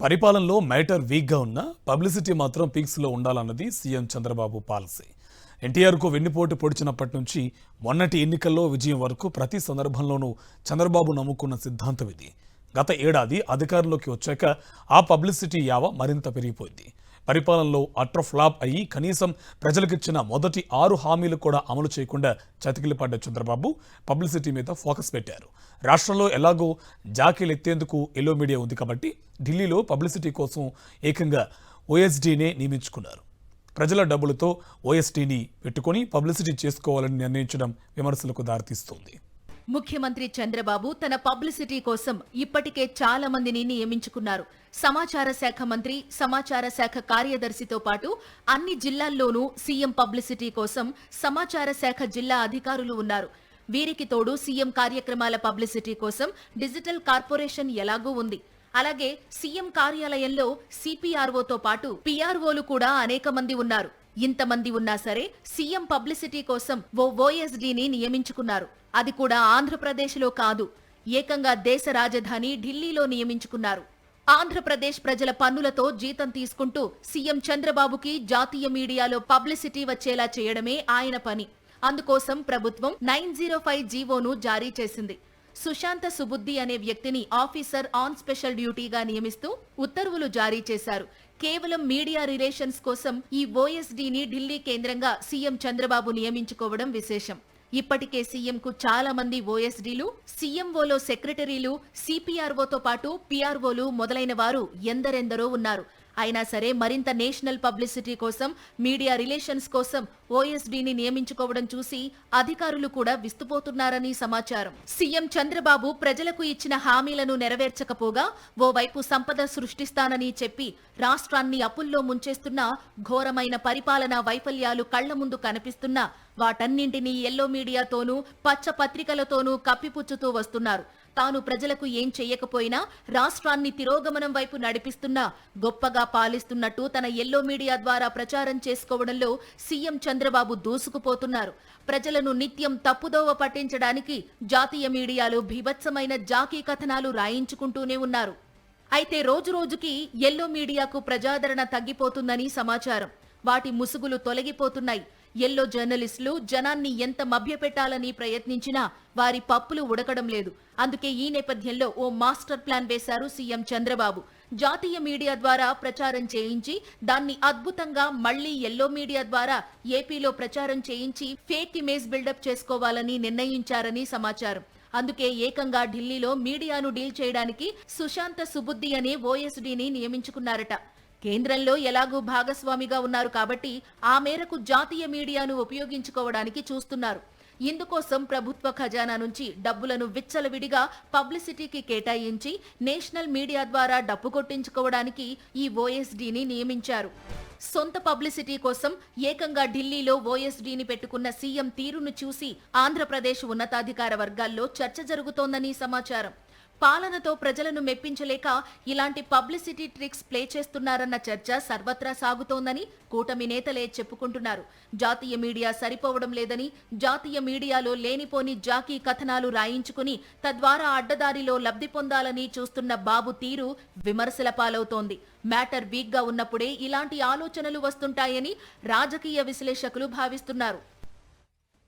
పరిపాలనలో మ్యాటర్ వీక్గా ఉన్న పబ్లిసిటీ మాత్రం పీక్స్లో ఉండాలన్నది సీఎం చంద్రబాబు పాలసీ. ఎన్టీఆర్కు వెన్నుపోటు పొడిచినప్పటి నుంచి మొన్నటి ఎన్నికల్లో విజయం వరకు ప్రతి సందర్భంలోనూ చంద్రబాబు నమ్ముకున్న సిద్ధాంతం ఇది. గత ఏడాది అధికారంలోకి వచ్చాక ఆ పబ్లిసిటీ యావ మరింత పెరిగిపోయింది. పరిపాలనలో అట్రఫ్లాప్ అయ్యి కనీసం ప్రజలకిచ్చిన మొదటి 6 హామీలు కూడా అమలు చేయకుండా చతికిలపడ్డ చంద్రబాబు పబ్లిసిటీ మీద ఫోకస్ పెట్టారు. రాష్ట్రంలో ఎలాగో జాకీలెత్తేందుకు ఎల్లో మీడియా ఉంది కాబట్టి ఢిల్లీలో పబ్లిసిటీ కోసం ఏకంగా ఓఎస్డీనే నియమించుకున్నారు. ప్రజల డబ్బులతో ఓఎస్డీని పెట్టుకుని పబ్లిసిటీ చేసుకోవాలని నిర్ణయించడం విమర్శలకు దారితీస్తోంది. ముఖ్యమంత్రి చంద్రబాబు తన పబ్లిసిటీ కోసం ఇప్పటికే చాలా మందిని నియమించుకున్నారు. సమాచార శాఖ మంత్రి, సమాచార శాఖ కార్యదర్శితో పాటు అన్ని జిల్లాల్లోనూ సీఎం పబ్లిసిటీ కోసం సమాచార శాఖ జిల్లా అధికారులు ఉన్నారు. వీరికి తోడు సీఎం కార్యక్రమాల పబ్లిసిటీ కోసం డిజిటల్ కార్పొరేషన్ ఎలాగూ ఉంది. అలాగే సీఎం కార్యాలయంలో సిపిఆర్ఓతో పాటు పిఆర్ఓలు కూడా అనేక మంది ఉన్నారు. ఇంతమంది ఉన్నా సరే సీఎం పబ్లిసిటీ కోసం ఓఎస్డీని నియమించుకున్నారు. అది కూడా ఆంధ్రప్రదేశ్లో కాదు, ఏకంగా దేశ రాజధాని ఢిల్లీలో నియమించుకున్నారు. ఆంధ్రప్రదేశ్ ప్రజల పన్నులతో జీతం తీసుకుంటూ సీఎం చంద్రబాబుకి జాతీయ మీడియాలో పబ్లిసిటీ వచ్చేలా చేయడమే ఆయన పని. అందుకోసం ప్రభుత్వం 905 జీవోను జారీ చేసింది. సుశాంత సుబుద్ధి అనే వ్యక్తిని ఆఫీసర్ ఆన్ స్పెషల్ డ్యూటీగా నియమిస్తూ ఉత్తర్వులు జారీ చేశారు. కేవలం మీడియా రిలేషన్స్ కోసం ఈ ఓఎస్డీని ఢిల్లీ కేంద్రంగా సీఎం చంద్రబాబు నియమించుకోవడం విశేషం. ఇప్పటికే సీఎంకు చాలా మంది ఓఎస్డీలు, సీఎంఓలో సెక్రటరీలు, సిపిఆర్ఓతో పాటు పిఆర్ఓలు మొదలైన వారు ఎందరెందరో ఉన్నారు. అయినా సరే మరింత నేషనల్ పబ్లిసిటీ కోసం, మీడియా రిలేషన్స్ కోసం ఓఎస్డీని నియమించుకోవడం చూసి అధికారులు కూడా విస్తుపోతున్నారని సమాచారం. సీఎం చంద్రబాబు ప్రజలకు ఇచ్చిన హామీలను నెరవేర్చకపోగా ఓవైపు సంపద సృష్టిస్తానని చెప్పి రాష్ట్రాన్ని అప్పుల్లో ముంచేస్తున్న ఘోరమైన పరిపాలనా వైఫల్యాలు కళ్ల ముందు కనిపిస్తున్నా వాటన్నింటినీ ఎల్లో మీడియాతోనూ పచ్చ పత్రికలతోనూ కప్పిపుచ్చుతూ వస్తున్నారు. తాను ప్రజలకు ఏం చెయ్యకపోయినా రాష్ట్రాన్ని తిరోగమనం వైపు నడిపిస్తున్నా గొప్పగా పాలిస్తున్నట్టు తన ఎల్లో మీడియా ద్వారా ప్రచారం చేసుకోవడంలో సీఎం చంద్రబాబు దూసుకుపోతున్నారు. ప్రజలను నిత్యం తప్పుదోవ పట్టించడానికి జాతీయ మీడియాలో భీభత్సమైన జాకీ కథనాలు రాయించుకుంటూనే ఉన్నారు. అయితే రోజురోజుకి ఎల్లో మీడియాకు ప్రజాదరణ తగ్గిపోతుందని సమాచారం. వాటి ముసుగులు తొలగిపోతున్నాయి. ఎల్లో జర్నలిస్టులు జనాన్ని ఎంత మభ్యపెట్టాలని ప్రయత్నించినా వారి పప్పులు ఉడకడం లేదు. అందుకే ఈ నేపథ్యంలో ఓ మాస్టర్ ప్లాన్ వేశారు సీఎం చంద్రబాబు. జాతీయ మీడియా ద్వారా ప్రచారం చేయించి దాన్ని అద్భుతంగా మళ్లీ ఎల్లో మీడియా ద్వారా ఏపీలో ప్రచారం చేయించి ఫేక్ ఇమేజ్ బిల్డప్ చేసుకోవాలని నిర్ణయించారని సమాచారం. అందుకే ఏకంగా ఢిల్లీలో మీడియాను డీల్ చేయడానికి సుశాంత సుబుద్ధి అనే ఓఎస్డీని నియమించుకున్నారట. కేంద్రంలో ఎలాగూ భాగస్వామిగా ఉన్నారు కాబట్టి ఆ మేరకు జాతీయ మీడియాను ఉపయోగించుకోవడానికి చూస్తున్నారు. ఇందుకోసం ప్రభుత్వ ఖజానా నుంచి డబ్బులను విచ్చలవిడిగా పబ్లిసిటీకి కేటాయించి నేషనల్ మీడియా ద్వారా డబ్బు కొట్టించుకోవడానికి ఈ ఓఎస్డీని నియమించారు. సొంత పబ్లిసిటీ కోసం ఏకంగా ఢిల్లీలో ఓఎస్డీని పెట్టుకున్న సీఎం తీరును చూసి ఆంధ్రప్రదేశ్ ఉన్నతాధికార వర్గాల్లో చర్చ జరుగుతోందని సమాచారం. పాలనతో ప్రజలను మెప్పించలేక ఇలాంటి పబ్లిసిటీ ట్రిక్స్ ప్లే చేస్తున్నారన్న చర్చ సర్వత్రా సాగుతోందని కూటమి నేతలే చెప్పుకుంటున్నారు. జాతీయ మీడియా సరిపోవడం లేదని, జాతీయ మీడియాలో లేనిపోని జాకీ కథనాలు రాయించుకుని తద్వారా అడ్డదారిలో లబ్ధి పొందాలని చూస్తున్న బాబు తీరు విమర్శల పాలవుతోంది. మ్యాటర్ వీక్గా ఉన్నప్పుడే ఇలాంటి ఆలోచనలు వస్తుంటాయని రాజకీయ విశ్లేషకులు భావిస్తున్నారు.